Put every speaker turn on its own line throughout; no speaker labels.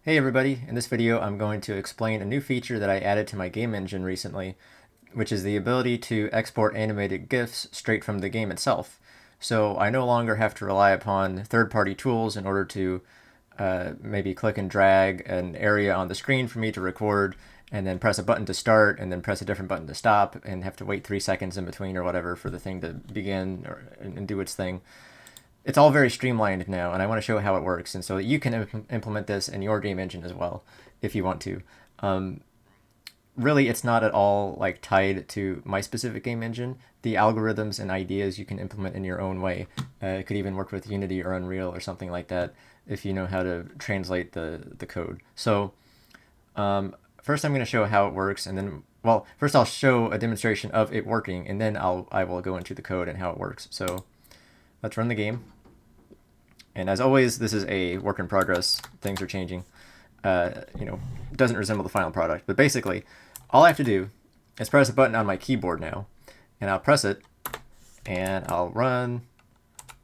Hey everybody, in this video I'm going to explain a new feature that I added to my game engine recently, which is the ability to export animated GIFs straight from the game itself. So I no longer have to rely upon third-party tools in order to maybe click and drag an area on the screen for me to record, and then press a button to start, and then press a different button to stop, and have to wait 3 seconds in between or whatever for the thing to begin and do its thing. It's all very streamlined now, and I want to show how it works, and so that you can implement this in your game engine as well, if you want to. Really, it's not at all like tied to my specific game engine. The algorithms and ideas you can implement in your own way. It could even work with Unity or Unreal or something like that if you know how to translate the code. So first I'm going to show how it works, and then, well, first I'll show a demonstration of it working, and then I will go into the code and how it works. So let's run the game. And as always, this is a work in progress. Things are changing. It doesn't resemble the final product. But basically, all I have to do is press a button on my keyboard now. And I'll press it, and I'll run,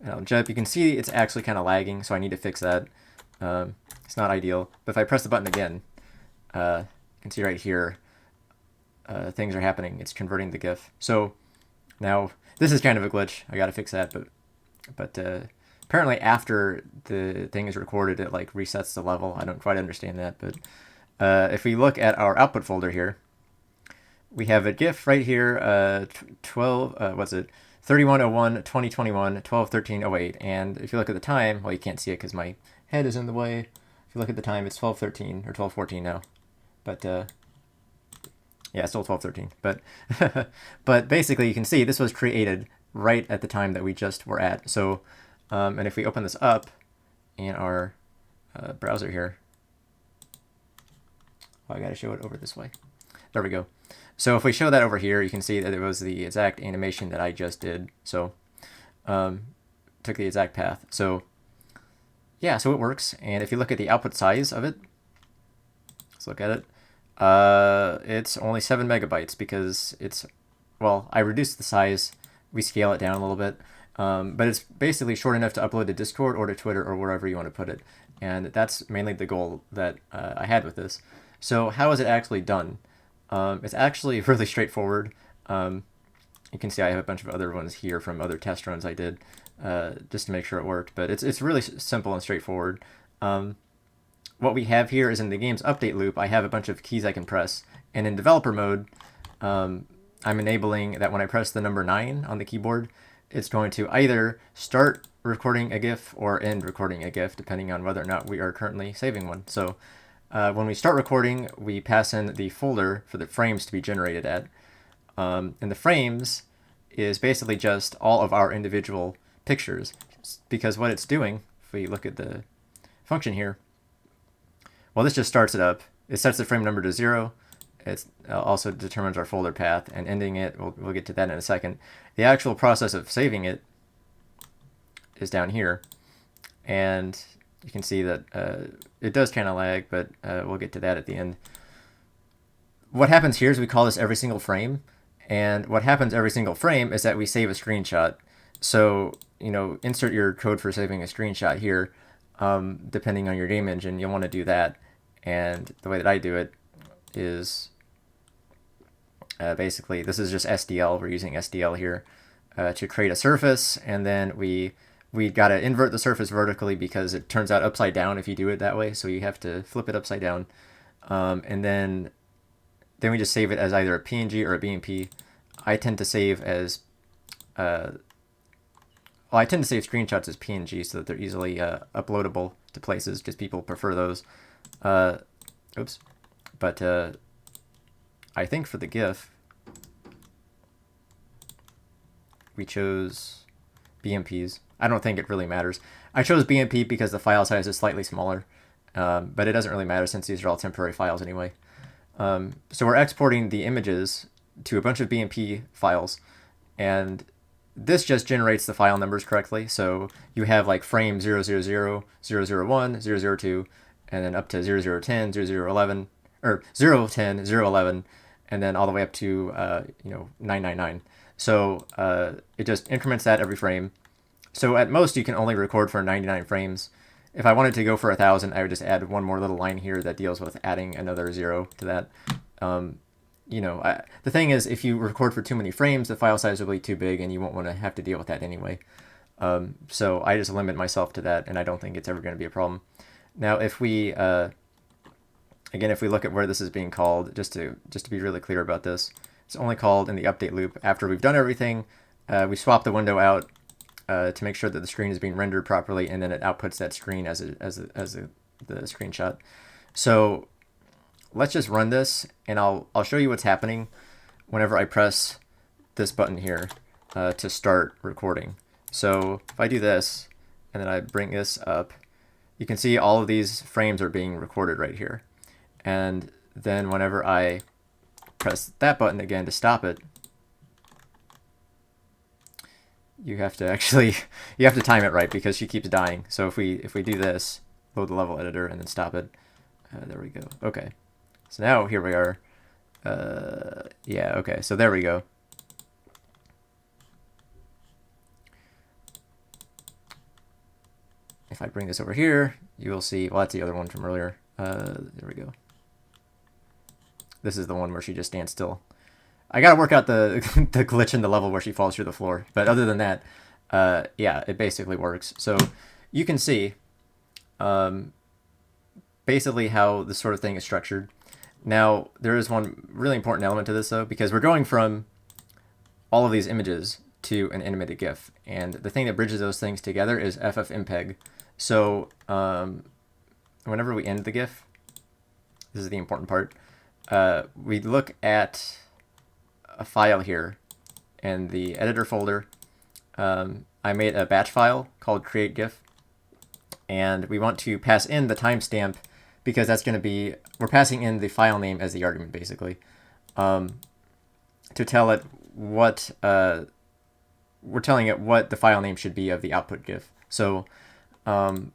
and I'll jump. You can see it's actually kind of lagging, so I need to fix that. It's not ideal. But if I press the button again, you can see right here, things are happening. It's converting the GIF. So now, this is kind of a glitch. I got to fix that, but apparently after the thing is recorded, it like resets the level. I don't quite understand that, but if we look at our output folder here, we have a GIF right here, 3101 2021 12:13:08, and if you look at the time, well, you can't see it because my head is in the way. If you look at the time, it's 12:13 or 12:14 now, but yeah, it's still 12:13. But but basically, you can see this was created right at the time that we just were at. So and if we open this up in our browser here, oh, I got to show it over this way. There we go. So if we show that over here, you can see that it was the exact animation that I just did. So took the exact path. So yeah, so it works. And if you look at the output size of it, let's look at it. It's only 7 megabytes because it's, well, I reduced the size. We scale it down a little bit. But it's basically short enough to upload to Discord or to Twitter or wherever you want to put it. And that's mainly the goal that I had with this. So how is it actually done? It's actually really straightforward. You can see I have a bunch of other ones here from other test runs I did just to make sure it worked. But it's really simple and straightforward. What we have here is in the game's update loop, I have a bunch of keys I can press. And in developer mode, I'm enabling that when I press the number 9 on the keyboard, it's going to either start recording a GIF or end recording a GIF, depending on whether or not we are currently saving one. So when we start recording, we pass in the folder for the frames to be generated at. And the frames is basically just all of our individual pictures, because what it's doing, if we look at the function here, well, this just starts it up. It sets the frame number to 0. It also determines our folder path, and ending it, we'll get to that in a second. The actual process of saving it is down here, and you can see that it does kind of lag, but we'll get to that at the end. What happens here is we call this every single frame, and what happens every single frame is that we save a screenshot. So, insert your code for saving a screenshot here. Depending on your game engine, you'll want to do that, and the way that I do it is basically, this is just SDL. We're using SDL here to create a surface, and then we got to invert the surface vertically because it turns out upside down if you do it that way. So you have to flip it upside down, and then we just save it as either a PNG or a BMP. I tend to save as I tend to save screenshots as PNG so that they're easily uploadable to places, because people prefer those. Oops. But I think for the GIF, we chose BMPs. I don't think it really matters. I chose BMP because the file size is slightly smaller, but it doesn't really matter since these are all temporary files anyway. So we're exporting the images to a bunch of BMP files, and this just generates the file numbers correctly. So you have like frame 000, 001, 002, and then up to 0010, 0011, or 010, 011, and then all the way up to 999. So it just increments that every frame. So at most you can only record for 99 frames, if I wanted to go for 1,000, I would just add one more little line here that deals with adding another 0 to that. You know, the thing is, if you record for too many frames, the file size will be too big and you won't want to have to deal with that anyway. So I just limit myself to that, and I don't think it's ever going to be a problem. Now, if we, again, if we look at where this is being called, just to be really clear about this, it's only called in the update loop after we've done everything. We swap the window out to make sure that the screen is being rendered properly, and then it outputs that screen as the screenshot. So let's just run this, and I'll show you what's happening whenever I press this button here to start recording. So if I do this, and then I bring this up, you can see all of these frames are being recorded right here. And then whenever I press that button again to stop it, you have to time it right because she keeps dying. So if we do this, load the level editor and then stop it, there we go. Okay, so now here we are. Yeah, okay, so there we go. If I bring this over here, you will see, well, that's the other one from earlier. There we go. This is the one where she just stands still. I gotta work out the the glitch in the level where she falls through the floor. But other than that, yeah, it basically works. So you can see basically how this sort of thing is structured. Now, there is one really important element to this, though, because we're going from all of these images to an animated GIF. And the thing that bridges those things together is Ffmpeg. So whenever we end the GIF, this is the important part, we look at a file here in the editor folder. I made a batch file called create GIF, and we want to pass in the timestamp because that's going to be, we're passing in the file name as the argument, basically, to tell it what, we're telling it what the file name should be of the output GIF. So, and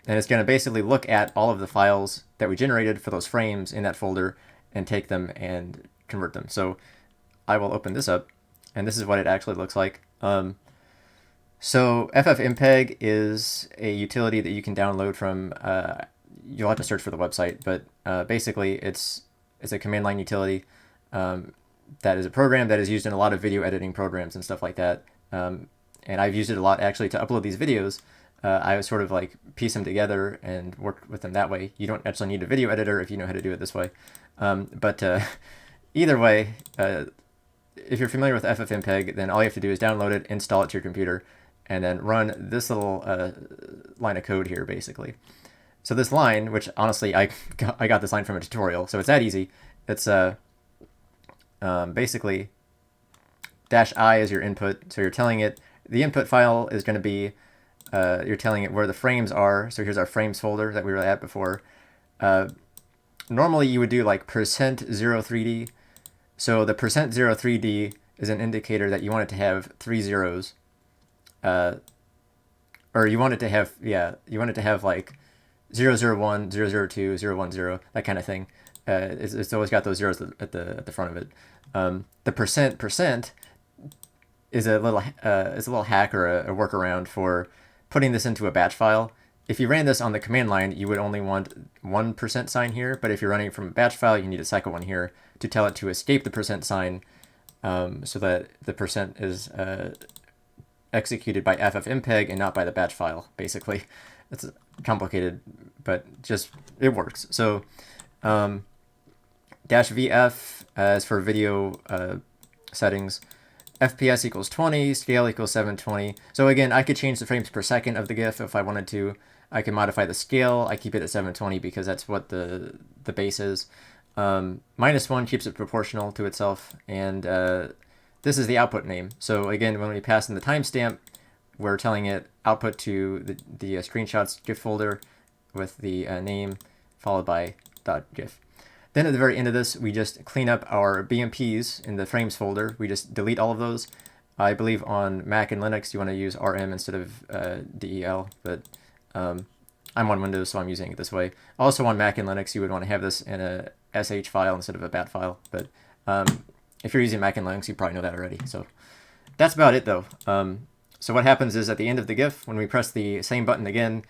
it's going to basically look at all of the files that we generated for those frames in that folder and take them and convert them. So I will open this up, and this is what it actually looks like. So Ffmpeg is a utility that you can download from, you'll have to search for the website, but basically it's a command line utility that is a program that is used in a lot of video editing programs and stuff like that. And I've used it a lot actually to upload these videos. I sort of like piece them together and work with them that way. You don't actually need a video editor if you know how to do it this way. But either way, if you're familiar with Ffmpeg, then all you have to do is download it, install it to your computer, and then run this little line of code here, basically. So this line, which honestly, I got this line from a tutorial, so it's that easy. It's basically -i is your input, so you're telling it, the input file is going to be, you're telling it where the frames are. So here's our frames folder that we were at before. Normally you would do like %03d. So the %03d is an indicator that you want it to have 3 zeros. Or you want it to have, yeah, you want it to have like 001, 002, 010, that kind of thing. It's always got those zeros at the front of it. The %% is a little hack or a workaround for putting this into a batch file. If you ran this on the command line, you would only want 1% sign here, but if you're running from a batch file, you need a second one here to tell it to escape the % sign, so that the % is executed by Ffmpeg and not by the batch file, basically. It's complicated, but just, it works. So -vf is for video settings. FPS equals 20, scale equals 720. So again, I could change the frames per second of the GIF if I wanted to. I can modify the scale. I keep it at 720 because that's what the base is. -1 keeps it proportional to itself, and this is the output name. So again, when we pass in the timestamp, we're telling it output to the screenshots GIF folder with the name followed by .gif. Then at the very end of this, we just clean up our BMPs in the frames folder. We just delete all of those. I believe on Mac and Linux, you want to use RM instead of DEL, but I'm on Windows, so I'm using it this way. Also on Mac and Linux, you would want to have this in a SH file instead of a BAT file, but if you're using Mac and Linux, you probably know that already. So that's about it, though. So what happens is at the end of the GIF, when we press the same button again,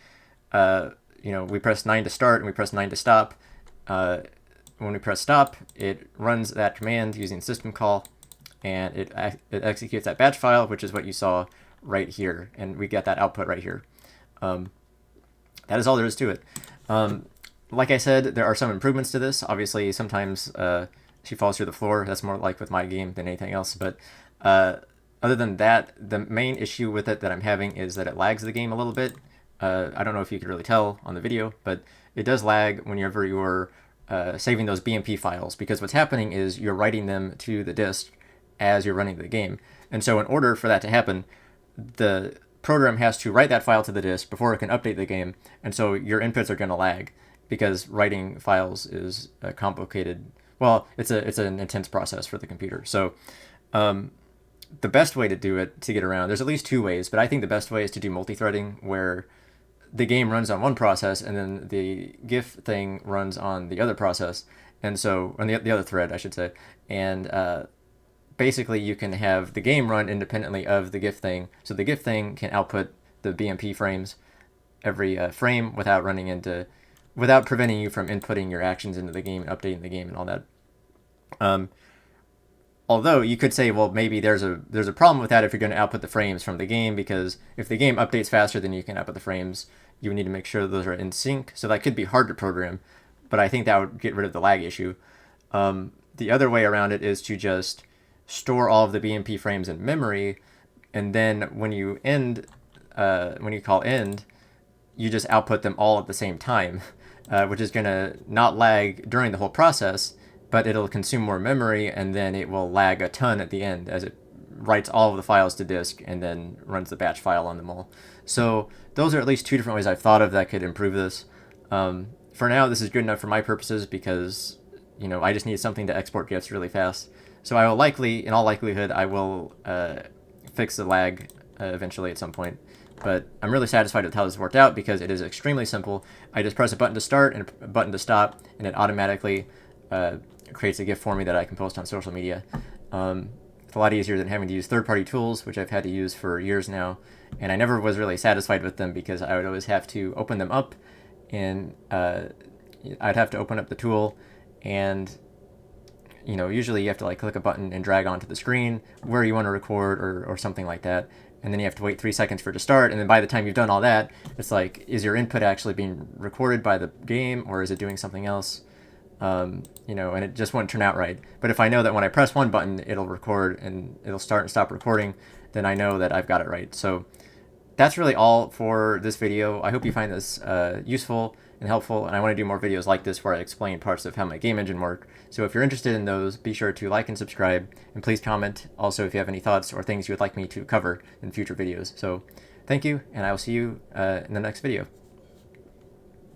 we press 9 to start and we press 9 to stop. When we press stop, it runs that command using system call, and it executes that batch file, which is what you saw right here, and we get that output right here. That is all there is to it. Like I said, there are some improvements to this. Obviously, sometimes she falls through the floor. That's more like with my game than anything else. But other than that, the main issue with it that I'm having is that it lags the game a little bit. I don't know if you could really tell on the video, but it does lag whenever you're saving those BMP files, because what's happening is you're writing them to the disk as you're running the game. And so in order for that to happen, the program has to write that file to the disk before it can update the game. And so your inputs are going to lag, because writing files is a complicated, well, it's an intense process for the computer. So the best way to do it, to get around, there's at least 2 ways, but I think the best way is to do multi-threading, where the game runs on one process and then the GIF thing runs on the other process. And so, on the other thread, I should say. And basically you can have the game run independently of the GIF thing. So the GIF thing can output the BMP frames every frame without preventing you from inputting your actions into the game and updating the game and all that. Although you could say, well, maybe there's a problem with that if you're going to output the frames from the game, because if the game updates faster than you can output the frames, you would need to make sure those are in sync. So that could be hard to program, but I think that would get rid of the lag issue. The other way around it is to just store all of the BMP frames in memory, and then when you call end, you just output them all at the same time, which is going to not lag during the whole process, but it'll consume more memory, and then it will lag a ton at the end as it writes all of the files to disk and then runs the batch file on them all. So those are at least 2 different ways I've thought of that could improve this. For now, this is good enough for my purposes, because I just need something to export GIFs really fast. So I will in all likelihood, I will fix the lag eventually at some point. But I'm really satisfied with how this worked out, because it is extremely simple. I just press a button to start and a button to stop, and it automatically creates a GIF for me that I can post on social media. It's a lot easier than having to use third-party tools, which I've had to use for years now, and I never was really satisfied with them, because I would always have to open them up, and I'd have to open up the tool, and usually you have to click a button and drag onto the screen where you want to record or something like that, and then you have to wait 3 seconds for it to start, and then by the time you've done all that, it's like, is your input actually being recorded by the game, or is it doing something else? And it just won't turn out right. But if I know that when I press one button, it'll record and it'll start and stop recording, then I know that I've got it right. So that's really all for this video. I hope you find this useful and helpful, and I want to do more videos like this where I explain parts of how my game engine works. So if you're interested in those, be sure to like and subscribe, and please comment also if you have any thoughts or things you would like me to cover in future videos. So thank you, and I will see you in the next video.